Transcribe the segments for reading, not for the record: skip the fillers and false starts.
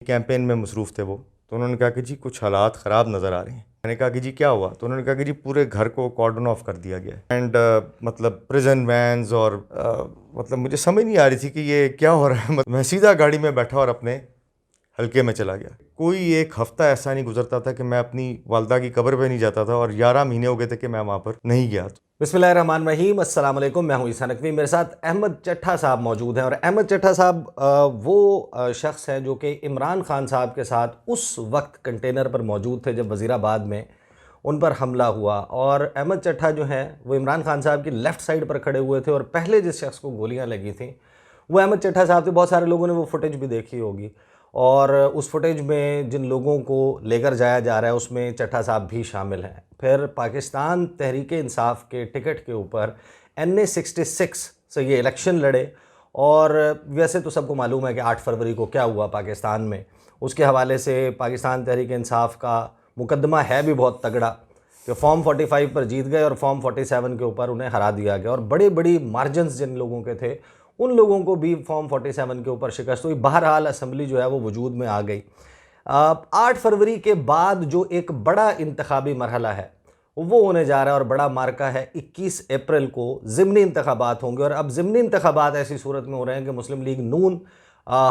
Campaign में मसरूफ़ थे वो, तो उन्होंने कहा कि जी कुछ हालात ख़राब नज़र आ रहे हैं। मैंने कहा कि जी क्या हुआ? तो उन्होंने कहा कि जी पूरे घर को कॉर्डन ऑफ कर दिया गया है एंड मतलब प्रिजन वैन्स और मतलब मुझे समझ नहीं आ रही थी कि ये क्या हो रहा है। मैं सीधा गाड़ी में बैठा और अपने हल्के में चला गया। कोई एक हफ़्ता ऐसा नहीं गुजरता था कि मैं अपनी वालदा की कब्र पे नहीं जाता था, और 11 महीने हो गए थे कि मैं वहाँ पर नहीं गया। बिस्मिल्लाहिर्रहमानिर्रहीम, अस्सलाम वालेकुम। मैं हूं ईसा नकवी। मेरे साथ अहमद चट्ठा साहब मौजूद हैं और अहमद चट्ठा साहब वो शख्स हैं जो कि इमरान खान साहब के साथ उस वक्त कंटेनर पर मौजूद थे जब वज़ीराबाद में उन पर हमला हुआ। और अहमद चट्ठा जो हैं वो इमरान खान साहब की लेफ़्ट साइड पर खड़े हुए थे और पहले जिस शख्स को गोलियां लगी थी वो अहमद चट्ठा साहब थे। बहुत सारे लोगों ने वो फुटेज भी देखी होगी और उस फुटेज में जिन लोगों को लेकर जाया जा रहा है उसमें चट्ठा साहब भी शामिल हैं। फिर पाकिस्तान तहरीक इंसाफ के टिकट के ऊपर NA-66 से ये इलेक्शन लड़े। और वैसे तो सबको मालूम है कि 8 फरवरी को क्या हुआ पाकिस्तान में। उसके हवाले से पाकिस्तान तहरीक इंसाफ का मुकदमा है भी बहुत तगड़ा कि फॉर्म 45 पर जीत गए और फॉर्म 47 के ऊपर उन्हें हरा दिया गया। और बड़ी बड़ी मार्जिनस जिन लोगों के थे उन लोगों को भी फॉर्म 47 के ऊपर शिकस्त हुई। बहरहाल असम्बली जो है वो वजूद में आ गई। 8 फरवरी के बाद जो एक बड़ा इंतखाबी मरहला है वो होने जा रहा है और बड़ा मार्का है। 21 अप्रैल को ज़िमनी इंतखाबात होंगे और अब ज़िमनी इंतखाबात ऐसी सूरत में हो रहे हैं कि मुस्लिम लीग नून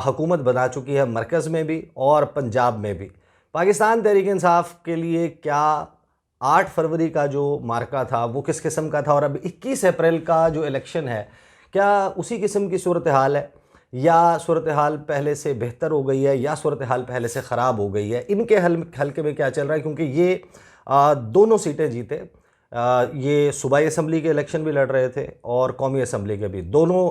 हुकूमत बना चुकी है मरकज़ में भी और पंजाब में भी। पाकिस्तान तहरीक इंसाफ के लिए क्या 8 फरवरी का जो मार्का था वो किस किस्म का था और अब 21 अप्रैल का जो इलेक्शन है क्या उसी किस्म की सूरत हाल है या सूरत हाल पहले से बेहतर हो गई है या सूरत हाल पहले से ख़राब हो गई है? इनके हल्के में क्या चल रहा है? क्योंकि ये दोनों सीटें जीते। ये सूबाई असम्बली के इलेक्शन भी लड़ रहे थे और कौमी असम्बली के भी। दोनों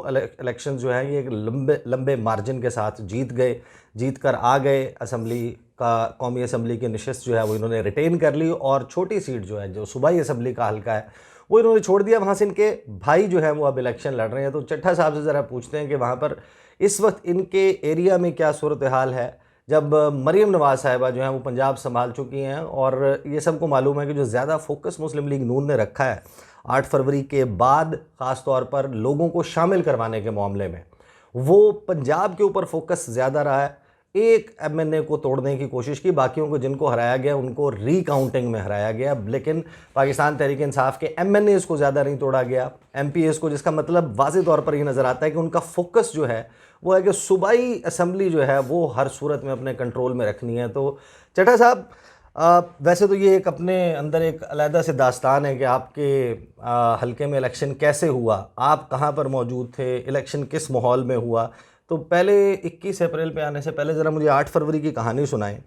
इलेक्शन जो हैं ये एक लंबे लंबे मार्जिन के साथ जीत गए, जीत कर आ गए असम्बली का। कौमी असम्बली की नशस्त जो है वो इन्होंने रिटेन कर ली और छोटी सीट जो है जो सूबाई असम्बली का हल्का है वो इन्होंने छोड़ दिया। वहाँ से इनके भाई जो है वो अब इलेक्शन लड़ रहे हैं। तो चट्ठा साहब से ज़रा पूछते हैं कि वहाँ पर इस वक्त इनके एरिया में क्या सूरत हाल है जब मरीम नवाज़ साहिबा जो हैं वो पंजाब संभाल चुकी हैं। और ये सबको मालूम है कि जो ज़्यादा फोकस मुस्लिम लीग नून ने रखा है 8 फरवरी के बाद ख़ास तौर पर लोगों को शामिल करवाने के मामले में, वो पंजाब के ऊपर फोकस ज़्यादा रहा है। एक MNA को तोड़ने की कोशिश की, बाकियों को जिनको हराया गया उनको रीकाउंटिंग में हराया गया, लेकिन पाकिस्तान तहरीक इंसाफ के MNAs को ज़्यादा नहीं तोड़ा गया, MPAs को, जिसका मतलब वाज़ेह तौर पर ये नज़र आता है कि उनका फोकस जो है वो है कि सूबाई असम्बली जो है वो हर सूरत में अपने कंट्रोल में रखनी है। तो चट्ठा साहब, वैसे तो ये एक अपने अंदर एक अलहदा से दास्तान है कि आपके हल्के में इलेक्शन कैसे हुआ, आप कहाँ पर मौजूद थे, इलेक्शन किस माहौल में हुआ। तो पहले 21 अप्रैल पे आने से पहले ज़रा मुझे 8 फरवरी की कहानी सुनाएं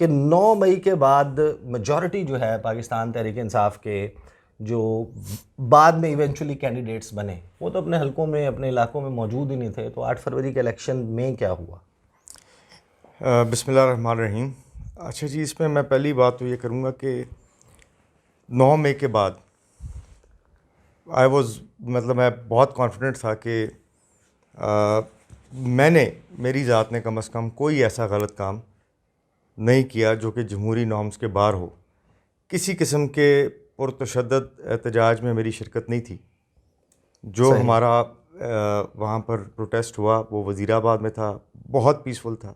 कि 9 मई के बाद मेजॉरिटी जो है पाकिस्तान तहरीक इंसाफ के जो बाद में इवेंचुअली कैंडिडेट्स बने वो तो अपने हलकों में अपने इलाकों में मौजूद ही नहीं थे। तो 8 फरवरी के इलेक्शन में क्या हुआ? बिस्मिल्लाहिर्रहमानिर्रहीम। अच्छा जी, इसमें मैं पहली बात तो ये करूँगा कि 9 मई के बाद मतलब मैं बहुत कॉन्फिडेंट था कि मेरी ज़ात ने कम से कम कोई ऐसा गलत काम नहीं किया जो कि जमहूरी नॉर्म्स के बाहर हो। किसी किस्म के पुरतशद्दद एहतजाज में मेरी शिरकत नहीं थी। जो सही। हमारा वहाँ पर प्रोटेस्ट हुआ वो वज़ीराबाद में था, बहुत पीसफुल था।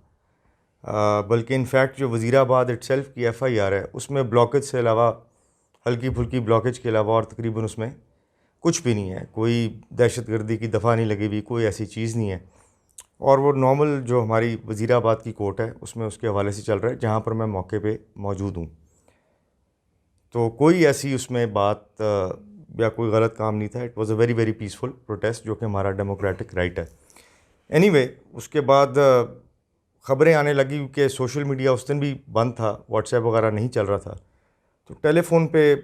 बल्कि इनफैक्ट जो वज़ीराबाद इटसेल्फ की FIR है उसमें ब्लॉकेज से अलावा, हल्की फुल्की ब्लॉकेज के अलावा और तकरीबन उसमें कुछ भी नहीं है। कोई दहशतगर्दी की दफ़ा नहीं लगी हुई, कोई ऐसी चीज़ नहीं है। और वो नॉर्मल जो हमारी वज़ीराबाद की कोर्ट है उसमें उसके हवाले से चल रहा है जहाँ पर मैं मौके पे मौजूद हूँ। तो कोई ऐसी उसमें बात या कोई गलत काम नहीं था। It was a very very peaceful protest जो कि हमारा डेमोक्रेटिक राइट है। एनीवे, उसके बाद ख़बरें आने लगी कि सोशल मीडिया उस दिन भी बंद था, व्हाट्सएप वगैरह नहीं चल रहा था। तो टेलीफोन पे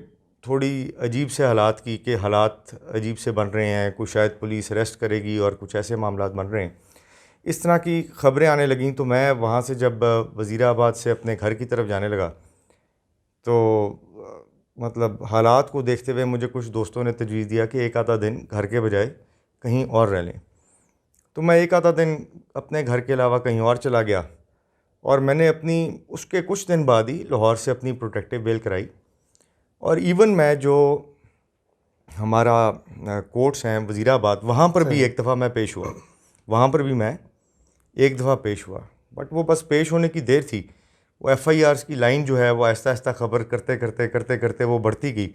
थोड़ी अजीब से हालात की कि हालात अजीब से बन रहे हैं, कुछ शायद पुलिस अरेस्ट करेगी और कुछ ऐसे मामलात बन रहे हैं, इस तरह की ख़बरें आने लगीं। तो मैं वहाँ से जब वज़ीराबाद से अपने घर की तरफ जाने लगा तो मतलब हालात को देखते हुए मुझे कुछ दोस्तों ने तजवीज़ दिया कि एक आधा दिन घर के बजाय कहीं और रह लें। तो मैं एक आधा दिन अपने घर के अलावा कहीं और चला गया और मैंने अपनी उसके कुछ दिन बाद ही लाहौर से अपनी प्रोटेक्टिव बेल कराई। और इवन मैं जो हमारा कोर्ट्स हैं वज़ीराबाद, वहाँ पर भी सही। एक दफ़ा मैं पेश हुआ, वहाँ पर भी मैं एक दफ़ा पेश हुआ। बट वो बस पेश होने की देर थी। वो FIRs की लाइन जो है वो आहिस्ता आहिस्ता खबर करते करते करते करते वो बढ़ती गई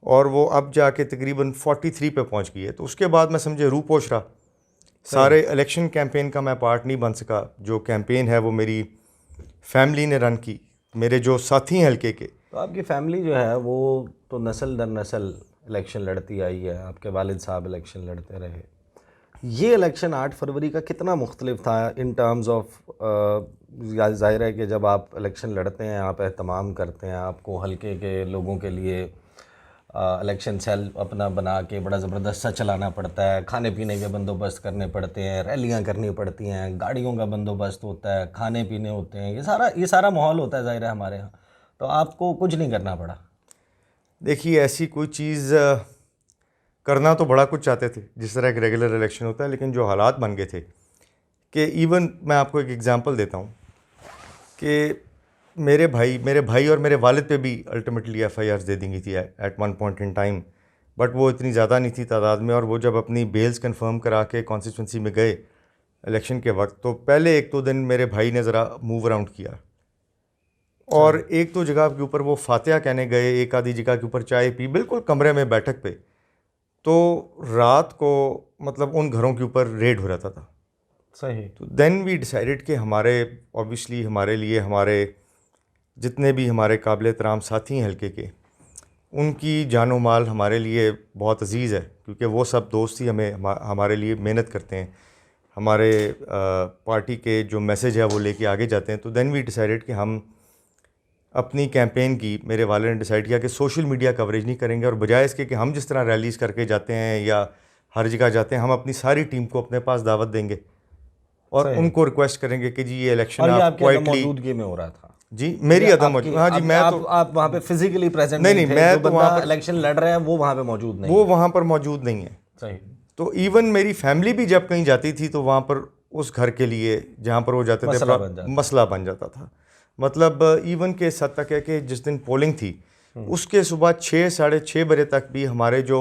और वो अब जाके तकरीबन 43 पे पहुंच गई है। तो उसके बाद मैं समझे रूह पोश रहा। सारे इलेक्शन कैंपेन का मैं पार्ट नहीं बन सका। जो कैंपेन है वो मेरी फैमिली ने रन की, मेरे जो साथी हैं हल्के के। तो आपकी फैमिली जो है वो तो नस्ल दर नस्ल इलेक्शन लड़ती आई है, आपके वालिद साहब इलेक्शन लड़ते रहे। ये इलेक्शन 8 फरवरी का कितना मुख्तलिफ था इन टर्म्स ऑफ, ज़ाहिर है कि जब आप इलेक्शन लड़ते हैं, आप एहतमाम करते हैं, आपको हल्के के लोगों के लिए इलेक्शन सेल अपना बना के बड़ा ज़बरदस्त सा चलाना पड़ता है, खाने पीने के बंदोबस्त करने पड़ते हैं, रैलियां करनी पड़ती हैं, गाड़ियों का बंदोबस्त होता है, खाने पीने होते हैं, ये सारा माहौल होता है ज़ाहिर है हमारे यहाँ। तो आपको कुछ नहीं करना पड़ा। देखिए, ऐसी कोई चीज़ करना तो बड़ा कुछ चाहते थे जिस तरह एक रेगुलर इलेक्शन होता है, लेकिन जो हालात बन गए थे कि इवन मैं आपको एक एग्जांपल देता हूँ कि मेरे भाई और मेरे वालिद पे भी अल्टीमेटली FIRs दे दी गई थी at one point in time, but वो इतनी ज़्यादा नहीं थी तादाद में। और वो जब अपनी बेल्स कंफर्म करा के कॉन्स्टिट्यूंसी में गए इलेक्शन के वक्त, तो पहले 1-2 दिन मेरे भाई ने ज़रा मूव अराउंड किया और एक तो जगह के ऊपर वो फातिहा कहने गए, एक आधी जगह के ऊपर चाय पी, बिल्कुल कमरे में बैठक पे। तो रात को मतलब उन घरों के ऊपर रेड हो रहता था। सही। तो देन वी डिसाइडेड कि हमारे ऑब्वियसली हमारे लिए हमारे जितने भी हमारे काबिल एहतराम साथी हैं हल्के के, उनकी जानो माल हमारे लिए बहुत अजीज़ है, क्योंकि वो सब दोस्त ही हमारे लिए मेहनत करते हैं, हमारे पार्टी के जो मैसेज है वो लेके आगे जाते हैं। तो देन वी डिसाइडेड कि हम अपनी कैंपेन की, मेरे वाले ने डिसाइड किया कि सोशल मीडिया कवरेज नहीं करेंगे, और बजाय इसके कि हम जिस तरह रैलीज़ करके जाते हैं या हर जगह जाते हैं, हम अपनी सारी टीम को अपने पास दावत देंगे और उनको रिक्वेस्ट करेंगे कि जी ये इलेक्शन और ये आप आपकी क्वाइटली। मौजूदगी में हो रहा था? जी मेरी अदम मौजूद, हाँ जी, मैं तो आप वहाँ पे फिजिकली प्रेजेंट नहीं, थे, मैं जो तो वहाँ बंदा पर इलेक्शन लड़ रहा है वो वहाँ पे मौजूद नहीं वो है। वहाँ पर मौजूद नहीं है। सही। तो इवन मेरी फैमिली भी जब कहीं जाती थी तो वहाँ पर उस घर के लिए जहाँ पर वो जाते थे मसला बन जाता था। मतलब इवन के इस हद तक है कि जिस दिन पोलिंग थी उसके सुबह 6-6:30 बजे तक भी हमारे जो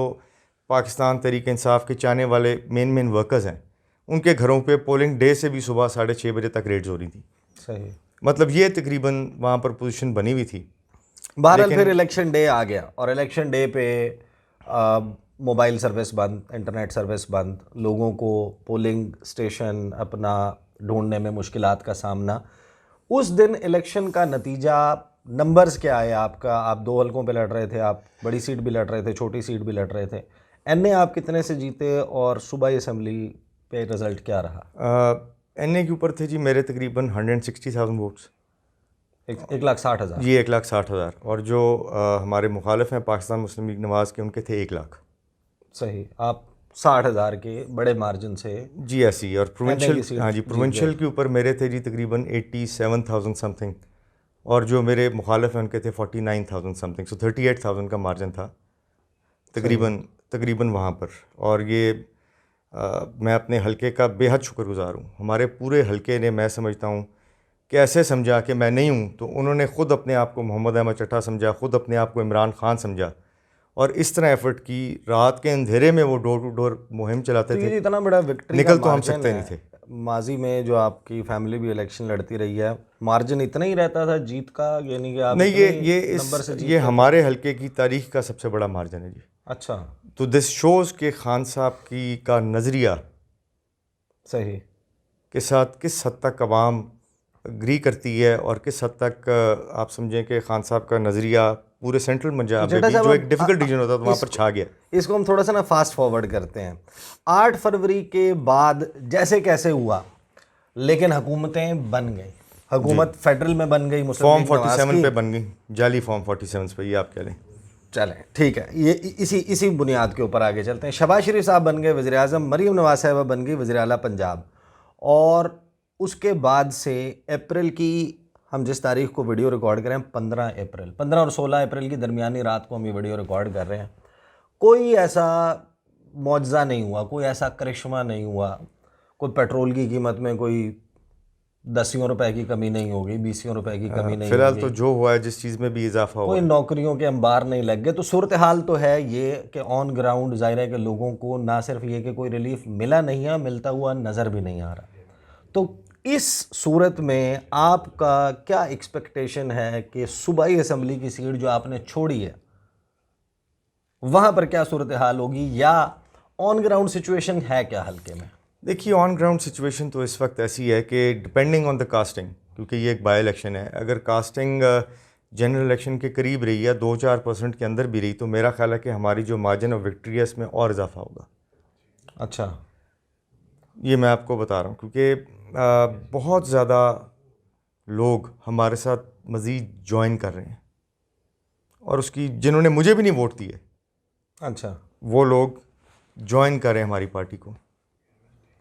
पाकिस्तान तहरीक इंसाफ के चाहने वाले मेन वर्कर्स हैं, उनके घरों पे पोलिंग डे से भी सुबह 6:30 बजे तक रेड्स हो रही थी। सही। मतलब ये तकरीबन वहाँ पर पोजीशन बनी हुई थी। बहरहाल फिर इलेक्शन डे आ गया और इलेक्शन डे पे मोबाइल सर्विस बंद, इंटरनेट सर्विस बंद, लोगों को पोलिंग स्टेशन अपना ढूंढने में मुश्किलात का सामना। उस दिन इलेक्शन का नतीजा, नंबर्स क्या आए आपका? आप 2 हलकों पे लड़ रहे थे, आप बड़ी सीट भी लड़ रहे थे, छोटी सीट भी लड़ रहे थे। NA आप कितने से जीते और सूबाई असम्बली पे रिज़ल्ट क्या रहा? NA के ऊपर थे जी मेरे तकरीबन 160,000 वोट्स। 1,60,000 जी 1,60,000। और जो हमारे मुखालिफ हैं पाकिस्तान मुस्लिम लीग नवाज़ के, उनके थे 1 लाख। सही। आप 60,000 के बड़े मार्जिन से जी ऐसी। और प्रोविंशियल, हाँ जी, प्रोविंशियल के ऊपर मेरे थे जी तकरीबन 87,000 समथिंग, और जो मेरे मुखालिफ हैं उनके थे 49,000 समथिंग। सो 38,000 का मार्जिन था तकरीबन वहाँ पर। और ये मैं अपने हलके का बेहद शुक्रगुजार हूँ। हमारे पूरे हलके ने, मैं समझता हूँ कि ऐसे समझा कि मैं नहीं हूँ, तो उन्होंने ख़ुद अपने आप को मोहम्मद अहमद चट्टा समझा, ख़ुद अपने आप को इमरान खान समझा, और इस तरह एफर्ट की। रात के अंधेरे में वो डोर टू डोर मुहिम चलाते तो थे। ये इतना बड़ा विक्ट्री निकल का तो हम मार्जिन सकते है। नहीं थे। माजी में जो आपकी फैमिली भी इलेक्शन लड़ती रही है, मार्जिन इतना ही रहता था जीत का, यानी कि आप नहीं, नंबर से जीत ये हमारे हलके की तारीख का सबसे बड़ा मार्जिन है जी। अच्छा। तो दिस शोज़ के खान साहब की का नज़रिया सही के साथ किस हद तक अवाम एग्री करती है, और किस हद तक आप समझें कि खान साहब का नज़रिया पूरे सेंट्रल पंजाब में भी, जो एक डिफ़िकल्ट रीजन होता था, वहाँ पर छा गया। इसको हम थोड़ा सा ना फास्ट फॉरवर्ड करते हैं। 8 फरवरी के बाद जैसे कैसे हुआ, लेकिन हुकूमतें बन गई। हुकूमत फेडरल में बन गई, मुस्लिम फॉर्म लीग नवाज़ 47 पे बन गई, जाली फॉर्म 47 पे, ये आप कह लें। चलें ठीक है, ये इसी बुनियाद के ऊपर आगे चलते हैं। शहबाज शरीफ साहब बन गए वज़ीर आज़म, मरीम नवाज़ साहिबा बन गई वज़ीर आला पंजाब। और उसके बाद से अप्रैल की, हम जिस तारीख को वीडियो रिकॉर्ड कर रहे हैं, 15 और 16 अप्रैल की दरमियानी रात को हम ये वीडियो रिकॉर्ड कर रहे हैं, कोई ऐसा मौजज़ा नहीं हुआ, कोई ऐसा करिश्मा नहीं हुआ, कोई पेट्रोल की कीमत में कोई 10 रुपए की कमी नहीं होगी, 20 रुपए की कमी नहीं फिलहाल होगी, तो जो हुआ है, जिस चीज़ में भी इजाफा हुआ, कोई नौकरियों के अंबार नहीं लग गए। तो सूरत हाल तो है ये कि ऑन ग्राउंड ज़ाहिर है कि लोगों को ना सिर्फ ये कि कोई रिलीफ मिला नहीं है, मिलता हुआ नज़र भी नहीं आ रहा। तो इस सूरत में आपका क्या एक्सपेक्टेशन है कि सूबाई असम्बली की सीट जो आपने छोड़ी है वहाँ पर क्या सूरत हाल होगी, या ऑन ग्राउंड सिचुएशन है क्या हल्के में? देखिए, ऑन ग्राउंड सिचुएशन तो इस वक्त ऐसी है कि डिपेंडिंग ऑन द कास्टिंग, क्योंकि ये एक बाई इलेक्शन है, अगर कास्टिंग जनरल इलेक्शन के करीब रही या 2-4% के अंदर भी रही तो मेरा ख्याल है कि हमारी जो मार्जिन ऑफ विक्ट्री है इसमें और इजाफा होगा। अच्छा, ये मैं आपको बता रहा हूँ क्योंकि बहुत ज़्यादा लोग हमारे साथ मज़ीद ज्वाइन कर रहे हैं, और उसकी जिन्होंने मुझे भी नहीं वोट दिए अच्छा, वो लोग ज्वाइन कर रहे हैं हमारी पार्टी को,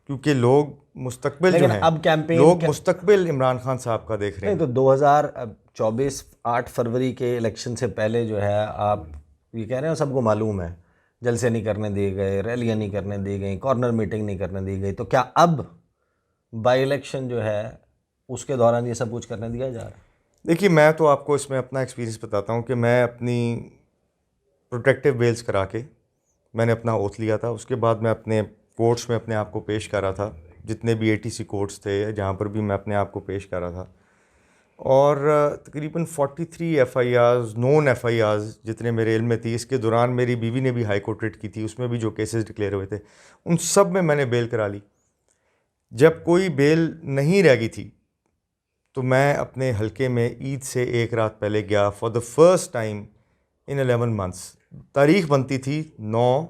क्योंकि लोग मुस्तकबिल जो लेकिन हैं, अब कैंपेन लोग मुस्तकबिल इमरान खान साहब का देख रहे नहीं हैं। तो 2024 8 फरवरी के इलेक्शन से पहले जो है, आप ये कह रहे हो सबको मालूम है, जलसे नहीं करने दिए गए, रैलियां नहीं करने दी गई, कॉर्नर मीटिंग नहीं करने दी गई, तो क्या अब बाई इलेक्शन जो है उसके दौरान ये सब कुछ करने दिया जा रहा है? देखिए, मैं तो आपको इसमें अपना एक्सपीरियंस बताता हूँ कि मैं अपनी प्रोटेक्टिव बेल्स करा के मैंने अपना ओथ लिया था। उसके बाद मैं अपने कोर्ट्स में अपने आप को पेश कर रहा था, जितने भी ATC कोर्ट्स थे जहाँ पर भी मैं अपने आप को पेश कर रहा था, और तकरीबन 43 FIRs, नॉन FIRs जितने मेरे इल्म में थी, इसके दौरान मेरी बीवी ने भी हाई कोर्ट रिट की थी, उसमें भी जो केसेस डिक्लेयर हुए थे उन सब में मैंने बेल करा ली। जब कोई बेल नहीं रह गई थी तो मैं अपने हलके में ईद से एक रात पहले गया for the first time in 11 months. तारीख बनती थी 9।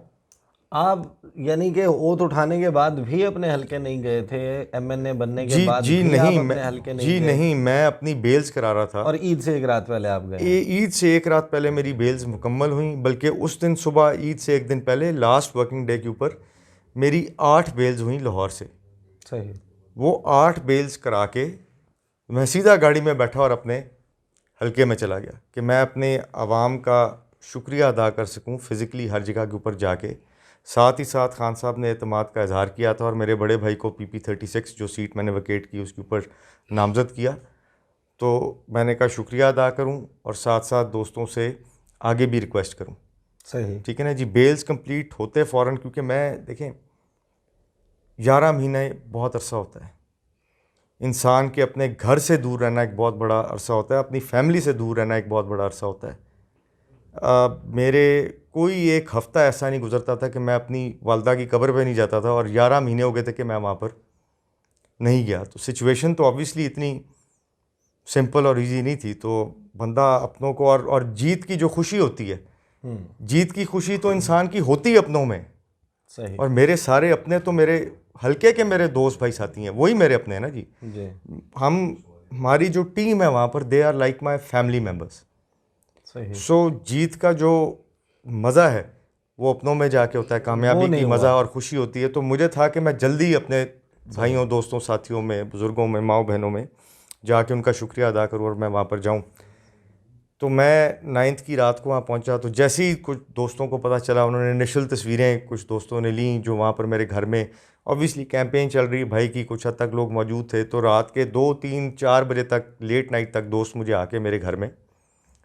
आप यानी कि ओथ उठाने के बाद भी अपने हलके नहीं गए थे, MNA बनने के जी बाद जी भी आप नहीं, अपने मैं हलके नहीं जी गए, नहीं, मैं अपनी बेल्स करा रहा था, और ईद से एक रात पहले आप गए? ईद से एक रात पहले मेरी बेल्स मुकम्मल हुई, बल्कि उस दिन सुबह ईद से एक दिन पहले लास्ट वर्किंग डे के ऊपर मेरी 8 बेल्स हुई लाहौर से। सही। वो 8 बेल्स करा के मैं सीधा गाड़ी में बैठा और अपने हलके में चला गया कि मैं अपने आवाम का शुक्रिया अदा कर सकूं फ़िज़िकली हर जगह के ऊपर जाके। साथ ही साथ खान साहब ने एतमाद का इजहार किया था और मेरे बड़े भाई को PP36 जो सीट मैंने वकेट की उसके ऊपर नामज़द किया, तो मैंने कहा शुक्रिया अदा करूं और साथ साथ दोस्तों से आगे भी रिक्वेस्ट करूं। सही। ठीक है ना जी। बेल्स कंप्लीट होते फ़ौरन, क्योंकि मैं देखें 11 महीने बहुत अरसा होता है, इंसान के अपने घर से दूर रहना एक बहुत बड़ा अरसा होता है, अपनी फैमिली से दूर रहना एक बहुत बड़ा अरसा होता है। मेरे कोई एक हफ़्ता ऐसा नहीं गुजरता था कि मैं अपनी वालदा की कब्र पे नहीं जाता था, और 11 महीने हो गए थे कि मैं वहाँ पर नहीं गया। तो सिचुएशन तो ऑब्वियसली इतनी सिंपल और इजी नहीं थी। तो बंदा अपनों को और जीत की जो खुशी होती है, जीत की खुशी तो इंसान की होती है अपनों में, सही। और मेरे सारे अपने तो मेरे हल्के के मेरे दोस्त भाई साथी हैं, वही मेरे अपने हैं ना जी। जी। हमारी जो टीम है वहाँ पर they are like my family members. सही। सो जीत का जो मज़ा है वो अपनों में जाके होता है, वो कामयाबी नहीं की हुआ। मज़ा और खुशी होती है। तो मुझे था कि मैं जल्दी अपने भाइयों, दोस्तों, साथियों में, बुज़ुर्गों में, माओ बहनों में जाके उनका शुक्रिया अदा करूँ और मैं वहाँ पर जाऊँ। तो मैं 9th की रात को वहाँ पहुँचा, तो जैसे ही कुछ दोस्तों को पता चला, उन्होंने इनिशियल तस्वीरें कुछ दोस्तों ने ली जो वहाँ पर मेरे घर में, ऑब्वियसली कैंपेन चल रही भाई की, कुछ हद तक लोग मौजूद थे। तो रात के 2, 3, 4 बजे तक, लेट नाइट तक दोस्त मुझे आके मेरे घर में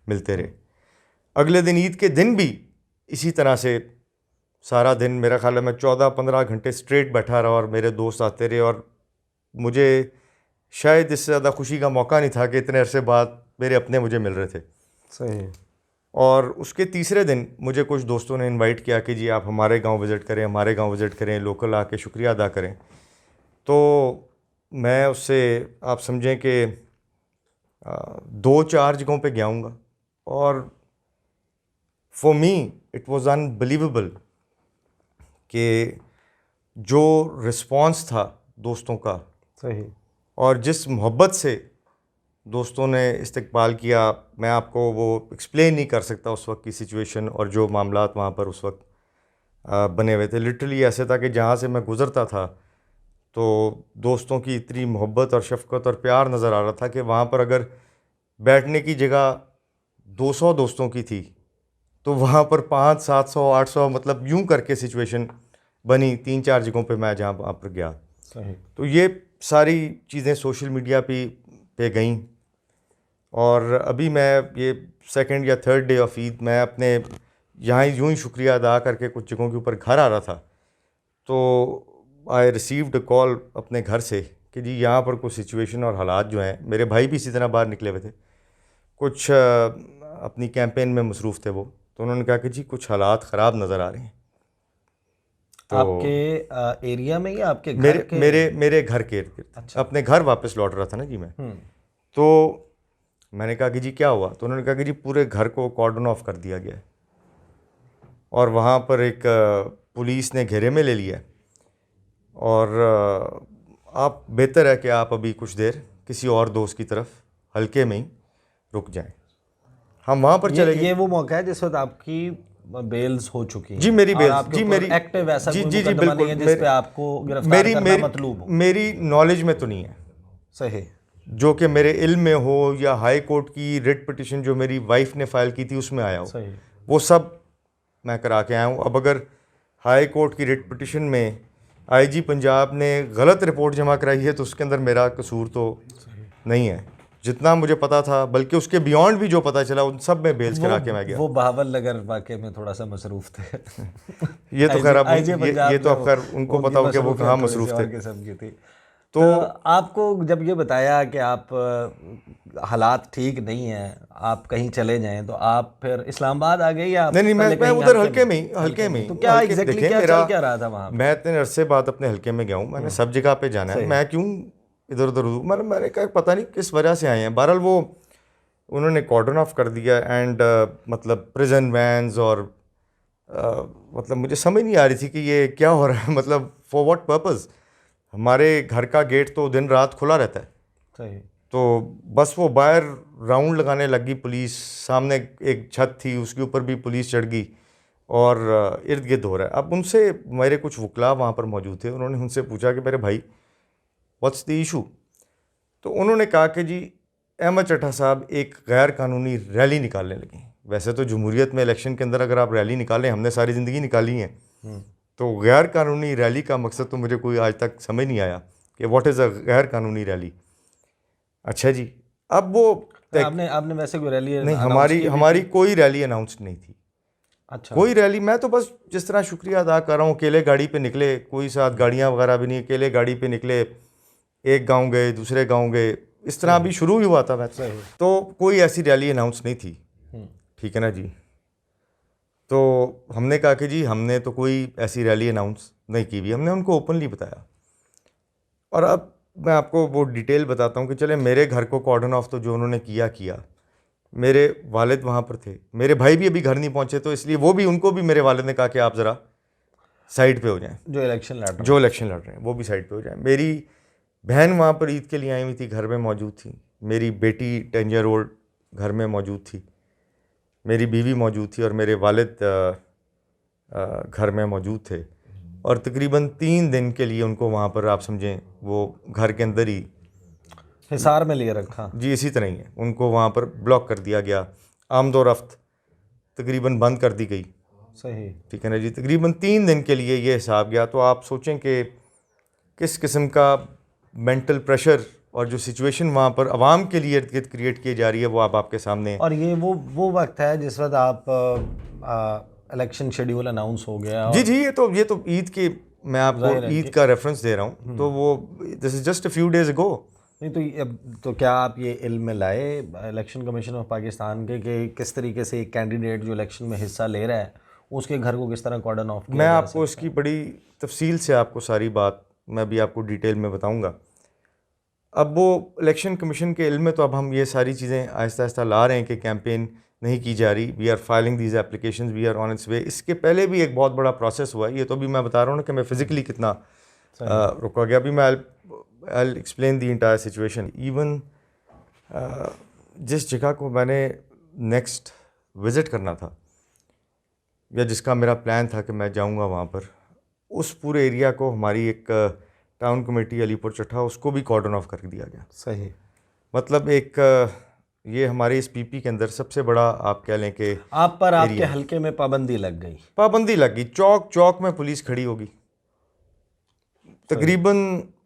मिलते रहे। अगले दिन ईद के दिन भी इसी तरह से सारा दिन, मेरा ख्याल है मैं 14-15 घंटे स्ट्रेट बैठा रहा और मेरे दोस्त आते रहे, और मुझे शायद इससे ज़्यादा खुशी का मौका नहीं था कि इतने अरसे बाद मेरे अपने मुझे मिल रहे थे। सही। और उसके तीसरे दिन मुझे कुछ दोस्तों ने इनवाइट किया कि जी आप हमारे गांव विज़िट करें, हमारे गांव विज़िट करें, लोकल आके शुक्रिया अदा करें। तो मैं उससे आप समझें कि 2-4 जगहों पे गया हूँगा, और for me it was unbelievable कि जो रिस्पांस था दोस्तों का सही। और जिस मोहब्बत से दोस्तों ने इस्तकबाल किया, मैं आपको वो एक्सप्लेन नहीं कर सकता उस वक्त की सिचुएशन और जो मामलात वहाँ पर उस वक्त बने हुए थे। लिटरली ऐसे था कि जहाँ से मैं गुज़रता था तो दोस्तों की इतनी मोहब्बत और शफ़क़त और प्यार नज़र आ रहा था कि वहाँ पर अगर बैठने की जगह 200 दोस्तों की थी तो वहाँ पर 500-700-800, मतलब यूं करके सिचुएशन बनी 3-4 जगहों पे मैं जहाँ वहाँ पर गया। सही। तो ये सारी चीज़ें सोशल मीडिया पे गईं, और अभी मैं ये 2nd या 3rd डे ऑफ ईद मैं अपने यहाँ यूं ही शुक्रिया अदा करके कुछ जगहों के ऊपर घर आ रहा था, तो आई रिसीव्ड अ कॉल अपने घर से कि जी यहाँ पर कुछ सिचुएशन और हालात जो हैं, मेरे भाई भी इसी तरह बाहर निकले हुए थे, कुछ अपनी कैंपेन में मसरूफ़ थे वो, तो उन्होंने कहा कि जी कुछ हालात ख़राब नज़र आ रहे हैं। तो आपके एरिया में या आपके घर मेरे के? मेरे घर के इर्द गिर्द। अच्छा। अपने घर वापस लौट रहा था ना जी मैं। तो मैंने कहा कि जी क्या हुआ, तो उन्होंने कहा कि जी पूरे घर को कॉर्डन ऑफ कर दिया गया है और वहाँ पर एक पुलिस ने घेरे में ले लिया है और आप बेहतर है कि आप अभी कुछ देर किसी और दोस्त की तरफ हल्के में ही रुक जाएं। हम वहाँ पर चले गए। ये वो मौका है जिस वक्त आपकी बेल्स हो चुकी हैं जी मेरी और बेल्स, आपके जी ऊपर मेरी एक्टिव ऐसा जी कोई जी जी मुकदमा नहीं है बिल्कुल, जिस पे आपको गिरफ्तार मेरी करना मेरी मतलूब हो। मेरी नॉलेज में तो नहीं है, सही। जो कि मेरे इल्म में हो या हाई कोर्ट की रिट पिटिशन जो मेरी वाइफ ने फाइल की थी उसमें आया हो, सही। वो सब मैं करा के आया हूँ। अब अगर हाई कोर्ट की रिट पिटिशन में आईजी पंजाब ने गलत रिपोर्ट जमा कराई है तो उसके अंदर मेरा कसूर तो नहीं है, जितना मुझे पता था, बल्कि उसके बियॉन्ड भी जो पता चला उन सब में बेल्स करा के मैं गया। वो बहावल नगर वाकई में थोड़ा सा मसरूफ थे। ये तो खैर अब ये तो अब खैर उनको उनकी पता हो कि वो कहाँ मसरूफियत मसरूफ़ थोड़ी सी थे। और किस्म की थी। तो आपको जब ये बताया कि आप हालात ठीक नहीं हैं, आप कहीं चले जाएं, तो आप फिर इस्लामाबाद आ गए या आप नहीं पहले मैं कहीं उधर हल्के हल्के में? में हल्के में तो क्या एग्जैक्टली देखें, क्या मेरा चल क्या रहा था वहाँ पे? मैं इतने अरसे बाद अपने हल्के में गया हूँ, मैंने सब जगह पे जाना है, मैं क्यों इधर उधर मतलब मैंने कहा पता नहीं किस वजह से आए हैं। बहरहाल वो उन्होंने कॉर्डन ऑफ कर दिया एंड मतलब प्रिजन वैन्स और मतलब मुझे समझ नहीं आ रही थी कि ये क्या हो रहा है, मतलब फॉर व्हाट पर्पस। हमारे घर का गेट तो दिन रात खुला रहता है, सही। तो बस वो बाहर राउंड लगाने लगी पुलिस, सामने एक छत थी उसके ऊपर भी पुलिस चढ़ गई और इर्द गिर्द हो रहा है। अब उनसे मेरे कुछ वकला वहाँ पर मौजूद थे, उन्होंने उनसे पूछा कि मेरे भाई व्हाट्स द इशू, तो उन्होंने कहा कि जी अहमद चट्टा साहब एक गैर कानूनी रैली निकालने लगे। वैसे तो जमहूरियत में इलेक्शन के अंदर अगर आप रैली निकालें, हमने सारी ज़िंदगी निकाली है, तो गैर कानूनी रैली का मकसद तो मुझे कोई आज तक समझ नहीं आया कि व्हाट इज़ अ गैर कानूनी रैली। अच्छा जी, अब वो आपने वैसे कोई रैली नहीं, announce की भी हमारी थी? कोई रैली अनाउंस नहीं थी। अच्छा। कोई रैली, मैं तो बस जिस तरह शुक्रिया अदा कर रहा हूँ, अकेले गाड़ी पे निकले, कोई साथ गाड़ियाँ वगैरह भी नहीं, अकेले गाड़ी पे निकले, एक गांव गए दूसरे गांव गए, इस तरह भी शुरू ही हुआ था मैं। तो कोई ऐसी रैली अनाउंस नहीं थी, ठीक है ना जी। तो हमने कहा कि जी हमने तो कोई ऐसी रैली अनाउंस नहीं की हुई, हमने उनको ओपनली बताया। और अब मैं आपको वो डिटेल बताता हूँ कि चले मेरे घर को कॉर्डन ऑफ तो जो उन्होंने किया, मेरे वालिद वहाँ पर थे, मेरे भाई भी अभी घर नहीं पहुँचे, तो इसलिए वो भी, उनको भी मेरे वालिद ने कहा कि आप ज़रा साइड पे हो जाएं, जो इलेक्शन लड़ रहे हैं वो भी साइड पे हो जाएं। मेरी बहन वहाँ पर ईद के लिए आई हुई थी, घर में मौजूद थी, मेरी बेटी 10 ईयर ओल्ड घर में मौजूद थी, मेरी बीवी मौजूद थी और मेरे वालिद घर में मौजूद थे। और तकरीबन 3 दिन के लिए उनको वहाँ पर, आप समझें, वो घर के अंदर ही हिसार में लिए रखा। जी इसी तरह ही है, उनको वहाँ पर ब्लॉक कर दिया गया, आमद व रफ्त तकरीबन बंद कर दी गई। सही। ठीक है ना जी, तकरीबन 3 दिन के लिए ये हिसाब गया। तो आप सोचें कि किस किस्म का मेंटल प्रेशर और जो सिचुएशन वहाँ पर आवाम के लिए इर्द गिर्द क्रिएट की जा रही है, वो आपके सामने। और ये वो वक्त है जिस वक्त आप इलेक्शन शेड्यूल अनाउंस हो गया। जी जी, ये तो ईद की, मैं आपको ईद का रेफरेंस दे रहा हूँ, तो वो this is just a few days ago. नहीं तो क्या आप ये इल्म में लाए इलेक्शन कमीशन ऑफ पाकिस्तान के कि किस तरीके से एक कैंडिडेट जो इलेक्शन में हिस्सा ले रहा है उसके घर को किस तरह कॉर्डन ऑफ किया? मैं आपको इसकी बड़ी तफसील से आपको सारी बात मैं भी आपको डिटेल में बताऊंगा। अब वो इलेक्शन कमीशन के इल्म में तो अब हम ये सारी चीज़ें आहिस्ता आहिस्ता ला रहे हैं कि कैंपेन नहीं की जा रही, we are filing these applications, we are on its way. इसके पहले भी एक बहुत बड़ा प्रोसेस हुआ है, ये तो भी मैं बता रहा हूँ ना कि मैं फिज़िकली कितना रुका गया। अभी मैं I explain the entire situation. Even जिस जगह को मैंने नेक्स्ट विज़िट करना था या जिसका मेरा प्लान था कि मैं जाऊंगा वहाँ पर, उस पूरे एरिया को हमारी एक टाउन कमेटी अलीपुर चट्टा, उसको भी कॉर्डन ऑफ कर दिया गया। सही। मतलब एक ये हमारे इस पीपी के अंदर सबसे बड़ा, आप कह लें कि आप पर आपके हल्के में पाबंदी लग गई। पाबंदी लग गई, चौक चौक में पुलिस खड़ी होगी। तकरीबन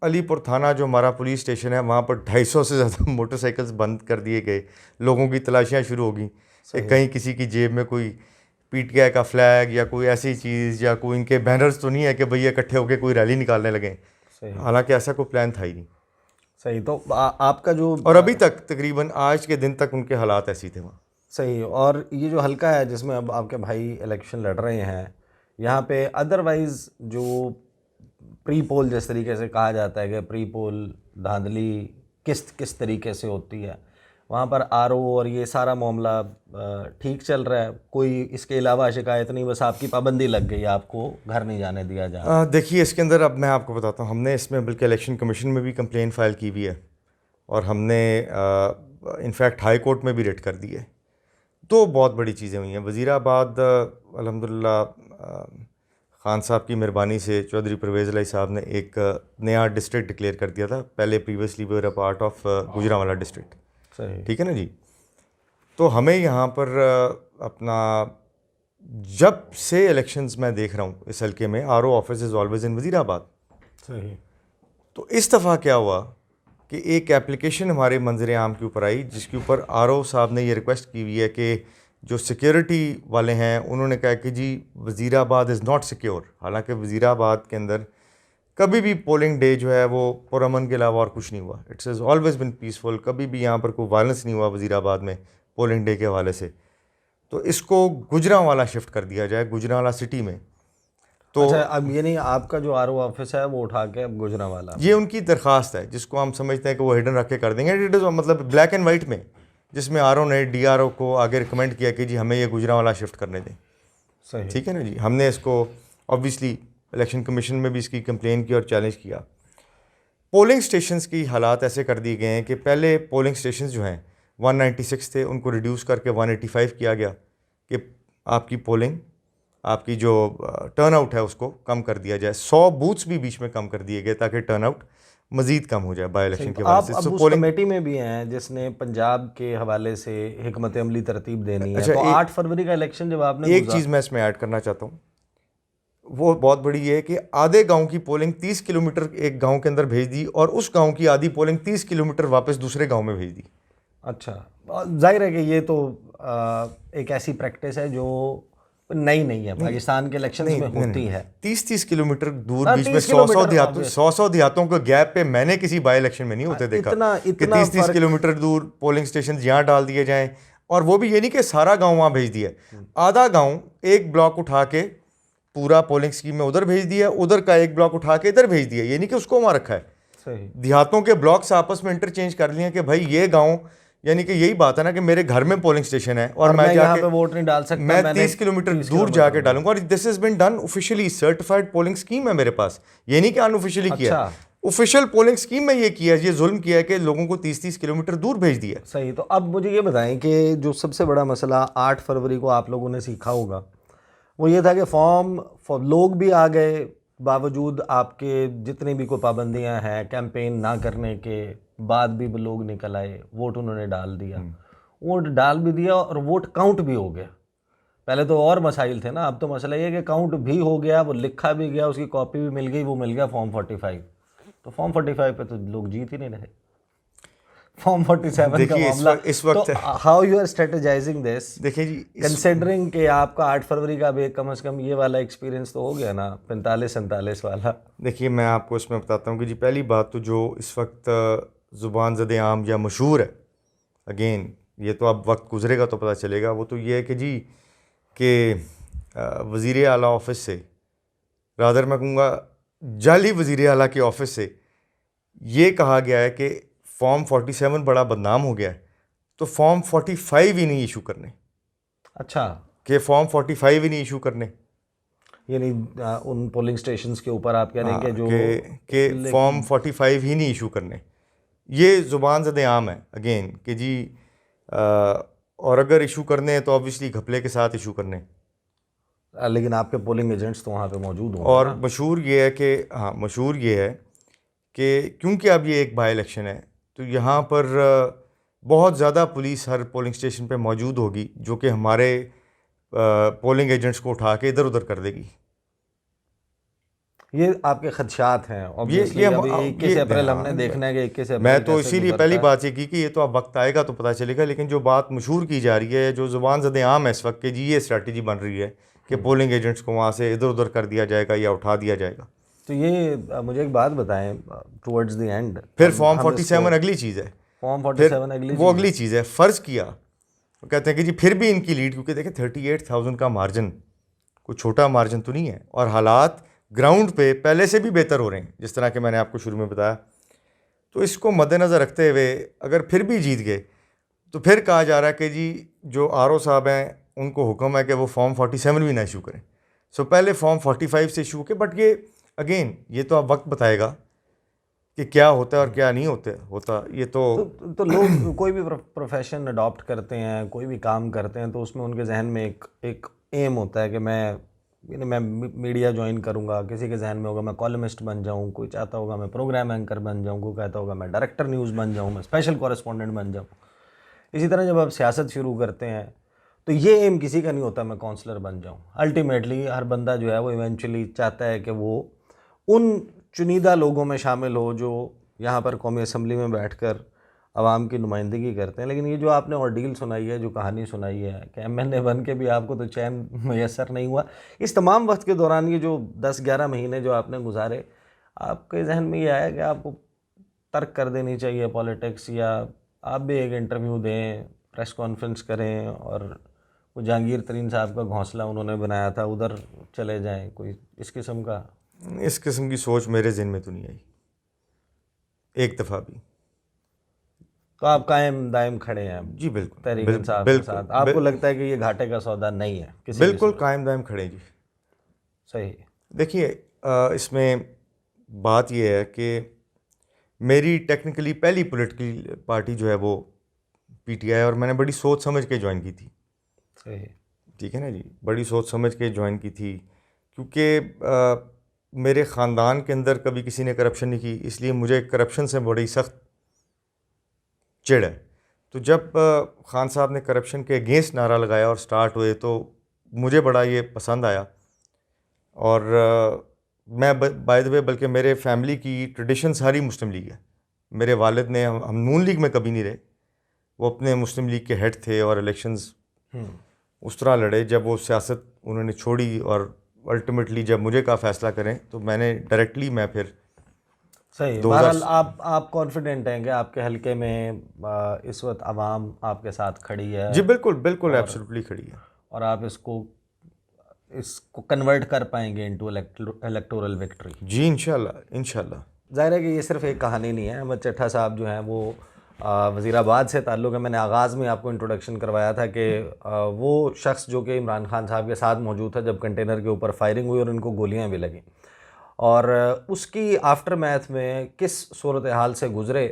अलीपुर थाना जो हमारा पुलिस स्टेशन है, वहाँ पर 250 से ज़्यादा मोटरसाइकिल्स बंद कर दिए गए, लोगों की तलाशियाँ शुरू होगी। कहीं किसी की जेब में कोई पीटीआई का फ्लैग या कोई ऐसी चीज़ या कोई इनके बैनर्स तो नहीं है कि भैया इकट्ठे होकर कोई रैली निकालने लगे, हालांकि ऐसा कोई प्लान था ही नहीं। सही। तो आपका जो और अभी तक तकरीबन आज के दिन तक उनके हालात ऐसी थे वहाँ। सही। और ये जो हल्का है जिसमें अब आपके भाई इलेक्शन लड़ रहे हैं, यहाँ पे अदरवाइज़ जो प्री पोल जिस तरीके से कहा जाता है कि प्री पोल धांधली किस तरीके से होती है, वहाँ पर आरओ और ये सारा मामला ठीक चल रहा है? कोई इसके अलावा शिकायत नहीं, बस आपकी पाबंदी लग गई, आपको घर नहीं जाने दिया जा रहा? देखिए इसके अंदर अब मैं आपको बताता हूँ, हमने इसमें बल्कि इलेक्शन कमीशन में भी कंप्लेन फाइल की हुई है और हमने इनफैक्ट हाई कोर्ट में भी रिट कर दी है। तो बहुत बड़ी चीज़ें हुई हैं। वज़ीराबाद अल्हम्दुलिल्लाह ख़ान साहब की मेहरबानी से चौधरी परवेज़ इलाही साहब ने एक नया डिस्ट्रिक्ट डिक्लेयर कर दिया था। पहले previously we were a part of Gujranwala district. सही। ठीक है ना जी। तो हमें यहाँ पर अपना जब से इलेक्शंस मैं देख रहा हूँ इस हल्के में, RO office is always in Wazirabad. सही। तो इस दफ़ा क्या हुआ कि एक एप्लीकेशन हमारे मंजर आम के ऊपर आई जिसके ऊपर आरओ साहब ने ये रिक्वेस्ट की हुई है कि जो सिक्योरिटी वाले हैं उन्होंने कहा कि जी वज़ीराबाद इज़ नॉट सिक्योर। हालांकि वज़ीराबाद के अंदर कभी भी पोलिंग डे जो है वो पुरअमन के अलावा और कुछ नहीं हुआ। It's is always been peaceful. कभी भी यहाँ पर कोई वायलेंस नहीं हुआ वज़ीराबाद में पोलिंग डे के हवाले से। तो इसको गुजरांवाला शिफ्ट कर दिया जाए, गुजरांवाला सिटी में। तो अच्छा, अब ये नहीं, आपका जो आरओ ऑफिस है वो उठा के अब गुजरांवाला? ये उनकी दरख्वास्त है जिसको हम समझते हैं कि वो हिडन रख के कर देंगे। इट इज़ मतलब ब्लैक एंड वाइट में, जिसमें आरओ ने डीआरओ को आगे रिकमेंड किया कि जी हमें ये गुजरांवाला शिफ्ट करने दें। सही। ठीक है ना जी। हमने इसको ऑब्वियसली इलेक्शन कमीशन में भी इसकी कंप्लेन की और चैलेंज किया। पोलिंग स्टेशंस की हालात ऐसे कर दिए गए हैं कि पहले पोलिंग स्टेशंस जो हैं 196 थे, उनको रिड्यूस करके 185 किया गया कि आपकी पोलिंग, आपकी जो टर्न आउट है उसको कम कर दिया जाए। 100 बूथ्स भी बीच में कम कर दिए गए ताकि टर्न आउट मज़ीद कम हो जाए बाई इलेक्शन के आप बाद से। अब उस कमेटी में भी हैं जिसने पंजाब के हवाले से हिकमत अमली तरतीब देनी है। अच्छा, तो 8 फरवरी का इलेक्शन जब आपने एक चीज़ मैं इसमें ऐड करना चाहता हूँ, वो बहुत बड़ी है कि आधे गांव की पोलिंग 30 किलोमीटर एक गांव के अंदर भेज दी और उस गांव की आधी पोलिंग 30 किलोमीटर वापस दूसरे गांव में भेज दी। अच्छा, जाहिर है कि ये तो एक ऐसी प्रैक्टिस है जो नई नहीं है, पाकिस्तान के इलेक्शंस में होती है। 30-30 किलोमीटर दूर हाँ, बीच में 30 100 किलोमीटर देहातों 100 देहातों के गैप पे मैंने किसी बाई इलेक्शन में नहीं होते देखा कि 30-30 किलोमीटर दूर पोलिंग स्टेशन यहाँ डाल दिए जाएं। और वो भी ये नहीं कि सारा गांव वहाँ भेज दिया, आधा गांव एक ब्लॉक उठा के पूरा पोलिंग स्कीम में उधर भेज दिया, उधर का एक ब्लॉक उठा के इधर भेज दिया। ये नहीं कि उसको वहाँ रखा है। सही। देहातों के ब्लॉक्स आपस में इंटरचेंज कर लिए कि भाई ये गांव, यानी कि यही बात है ना कि मेरे घर में पोलिंग स्टेशन है और मैं यहाँ पे वोट नहीं डाल सकता, मैं 30 किलोमीटर दूर जाके डालूंगा। और this is been done officially, certified polling scheme है मेरे पास। ये नहीं कि अनऑफिशियली किया, ऑफिशियल पोलिंग स्कीम में ये किया, ये जुल्म किया है कि लोगों को 30-30 किलोमीटर दूर भेज दिया। सही। तो अब मुझे ये बताएं कि जो सबसे बड़ा मसला 8 फरवरी को आप लोगों ने सीखा होगा वो ये था कि फॉर्म लोग भी आ गए, बावजूद आपके जितनी भी कोई पाबंदियां हैं, कैंपेन ना करने के बाद भी लोग निकल आए, वोट उन्होंने डाल दिया। वोट डाल भी दिया और वोट काउंट भी हो गया। पहले तो और मसाइल थे ना, अब तो मसला ये है कि काउंट भी हो गया, वो लिखा भी गया, उसकी कॉपी भी मिल गई, वो मिल गया फॉर्म 45। तो फॉर्म 45 पे तो लोग जीत ही नहीं रहे। फॉर्म 47 का मामला इस वक्त how you are strategising this? देखिए जी, कंसिडरिंग कि आपका 8 फरवरी का भी कम से कम ये वाला एक्सपीरियंस तो हो गया ना, 45-47 वाला। देखिए मैं आपको इसमें बताता हूँ कि जी पहली बात तो जो इस वक्त ज़ुबान ज़दे आम या मशहूर है, अगेन ये तो अब वक्त गुजरेगा तो पता चलेगा, वो तो ये है कि जी कि वज़ीर आला ऑफिस से, रादर मैं कहूँगा जाली वज़ीर आला के ऑफिस से ये कहा गया है कि फॉर्म 47 बड़ा बदनाम हो गया है, तो फॉर्म 45 ही नहीं इशू करने। अच्छा, कि फॉर्म 45 ही नहीं इशू करने, यानी उन पोलिंग स्टेशंस के ऊपर आप कह रहे हैं कि जो के फॉर्म 45 ही नहीं इशू करने। ये ज़ुबान ज़दे आम है अगेन कि जी और अगर इशू करने हैं तो ऑब्वियसली घपले के साथ इशू करने। लेकिन आपके पोलिंग एजेंट्स तो वहाँ पे मौजूद होंगे। और मशहूर ये है कि हाँ, मशहूर ये है कि क्योंकि अब ये एक बाई इलेक्शन है तो यहाँ पर बहुत ज़्यादा पुलिस हर पोलिंग स्टेशन पे मौजूद होगी जो कि हमारे पोलिंग एजेंट्स को उठा के इधर उधर कर देगी। ये आपके खदशात हैं ऑब्वियसली। अभी 21 अप्रैल हमने देखना है कि 21 अप्रैल मैं तो इसीलिए पहली बात ये की कि ये तो अब वक्त आएगा तो पता चलेगा। लेकिन जो बात मशहूर की जा रही है, जो ज़ुबान ज़दे आम है इस वक्त के जी, ये स्ट्रैटेजी बन रही है कि पोलिंग एजेंट्स को वहाँ से इधर उधर कर दिया जाएगा या उठा दिया जाएगा। तो ये मुझे एक बात बताएं, टुवर्ड्स द एंड फिर फॉर्म 47 अगली चीज़ है, फॉर्म फिर 47 अगली वो अगली चीज़ है। फ़र्ज़ किया, वो कहते हैं कि जी फिर भी इनकी लीड, क्योंकि देखें 38,000 का मार्जिन कोई छोटा मार्जिन तो नहीं है, और हालात ग्राउंड पे पहले से भी बेहतर हो रहे हैं, जिस तरह के मैंने आपको शुरू में बताया। तो इसको मद्देनज़र रखते हुए अगर फिर भी जीत गए तो फिर कहा जा रहा है कि जी जो RO साहब हैं उनको हुक्म है कि वो फॉर्म 47 भी ना इशू करें। सो पहले फॉर्म 45 से इशू के, बट ये अगेन ये तो अब वक्त बताएगा कि क्या होता है और क्या नहीं होता ये तो लोग कोई भी प्रोफेशन अडॉप्ट करते हैं, कोई भी काम करते हैं, तो उसमें उनके जहन में एक एम होता है कि मैं मीडिया ज्वाइन करूंगा। किसी के जहन में होगा मैं कॉलमिस्ट बन जाऊं, कोई चाहता होगा मैं प्रोग्राम एंकर बन जाऊं, कोई कहता होगा मैं डायरेक्टर न्यूज़ बन जाऊं, मैं स्पेशल कॉरेस्पॉन्डेंट बन जाऊं। इसी तरह जब आप सियासत शुरू करते हैं तो ये एम किसी का नहीं होता मैं काउंसलर बन जाऊं। अल्टीमेटली हर बंदा जो है वो इवेंचुअली चाहता है कि वो उन चुनिंदा लोगों में शामिल हो जो यहाँ पर कौमी असम्बली में बैठकर आवाम की नुमाइंदगी करते हैं। लेकिन ये जो आपने ऑर्डील सुनाई है, जो कहानी सुनाई है कि MNA बन के भी आपको तो चैन मैसर नहीं हुआ, इस तमाम वक्त के दौरान ये जो 10-11 महीने जो आपने गुजारे, आपके जहन में ये आया कि आपको तर्क कर देनी चाहिए पॉलिटिक्स, या आप भी एक इंटरव्यू दें, प्रेस कॉन्फ्रेंस करें और वो जहांगीर तरीन साहब का घोंसला उन्होंने बनाया था उधर चले जाएं, कोई इस किस्म का? इस किस्म की सोच मेरे ज़हन में तो नहीं आई एक दफ़ा भी। तो आप कायम दायम खड़े हैं जी बिल्कुल, तहरीक इंसाफ के साथ? आपको लगता है कि ये घाटे का सौदा नहीं है किसी बिल्कुल कायम दायम खड़े जी। सही। देखिए इसमें बात यह है कि मेरी टेक्निकली पहली पॉलिटिकल पार्टी जो है वो PTI, और मैंने बड़ी सोच समझ के ज्वाइन की थी। सही। ठीक है ना जी, बड़ी सोच समझ के ज्वाइन की थी, क्योंकि मेरे ख़ानदान के अंदर कभी किसी ने करप्शन नहीं की, इसलिए मुझे करप्शन से बड़ी सख्त चिढ़ है। तो जब खान साहब ने करप्शन के अगेंस्ट नारा लगाया और स्टार्ट हुए तो मुझे बड़ा ये पसंद आया। और मैं बाय द वे, बल्कि मेरे फैमिली की ट्रेडिशन सारी मुस्लिम लीग है। मेरे वालिद ने, हम नून लीग में कभी नहीं रहे, वो अपने मुस्लिम लीग के हेड थे और इलेक्शंस उस तरह लड़े। जब वो सियासत उन्होंने छोड़ी और अल्टीमेटली जब मुझे कहा फ़ैसला करें तो मैंने डायरेक्टली मैं फिर सही। बहरहाल आप कॉन्फिडेंट हैं कि आपके हलके में इस वक्त आवाम आपके साथ खड़ी है? जी बिल्कुल बिल्कुल, एब्सोल्युटली खड़ी है। और आप इसको कन्वर्ट कर पाएंगे इनटू इलेक्टोरल विक्ट्री? जी इंशाल्लाह इंशाल्लाह। ज़ाहिर है कि ये सिर्फ एक कहानी नहीं है। अहमद चट्ठा साहब जो हैं वो वज़ीराबाद से ताल्लुक़ है। मैंने आगाज़ में आपको इंट्रोडक्शन करवाया था कि वो शख्स जो कि इमरान खान साहब के साथ मौजूद था जब कंटेनर के ऊपर फायरिंग हुई और उनको गोलियां भी लगीं, और उसकी आफ्टर मैथ में किस सूरत हाल से गुज़रे,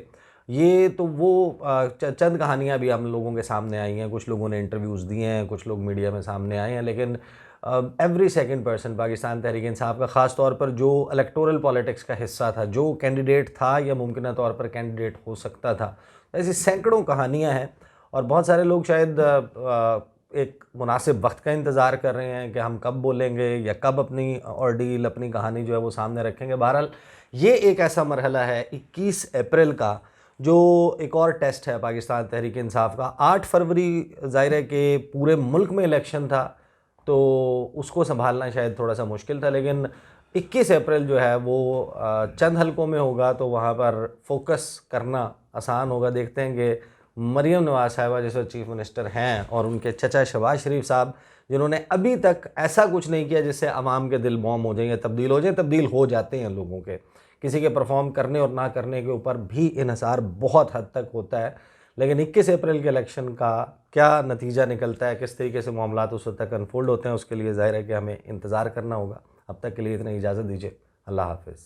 ये तो वो चंद कहानियाँ भी हम लोगों के सामने आई हैं। कुछ लोगों ने इंटरव्यूज़ दिए हैं, कुछ लोग मीडिया में सामने आए हैं, लेकिन every second person Pakistan Tehreek Insaf का, ख़ास तौर पर जो इलेक्टोरल पॉलिटिक्स का हिस्सा था, जो कैंडिडेट था या मुमकिन तौर पर कैंडिडेट हो सकता था, ऐसी सैकड़ों कहानियाँ हैं। और बहुत सारे लोग शायद एक मुनासिब वक्त का इंतज़ार कर रहे हैं कि हम कब बोलेंगे या कब अपनी ऑर्डील, अपनी कहानी जो है वो सामने रखेंगे। बहरहाल ये एक ऐसा मरहला है 21 अप्रैल का, जो एक और टेस्ट है पाकिस्तान तहरीक इंसाफ का। 8 फरवरी ज़ाहिर है कि पूरे मुल्क में इलेक्शन था तो उसको संभालना शायद थोड़ा सा मुश्किल था, लेकिन 21 अप्रैल जो है वो चंद हलकों में होगा तो वहाँ पर फोकस करना आसान होगा। देखते हैं कि मरीम नवाज साहिबा जैसे चीफ़ मिनिस्टर हैं और उनके चचा शहबाज शरीफ साहब, जिन्होंने अभी तक ऐसा कुछ नहीं किया जिससे आवाम के दिल मौम हो जाएं या तब्दील हो जाए। तब्दील हो जाते हैं लोगों के, किसी के परफॉर्म करने और ना करने के ऊपर भी इन्हिसार बहुत हद तक होता है। लेकिन 21 अप्रैल के इलेक्शन का क्या नतीजा निकलता है, किस तरीके से मामलात उस वक्त तक अनफोल्ड होते हैं, उसके लिए ज़ाहिर है कि हमें इंतज़ार करना होगा। अब तक के लिए इतना इजाज़त दीजिए। अल्लाह हाफ़िज़।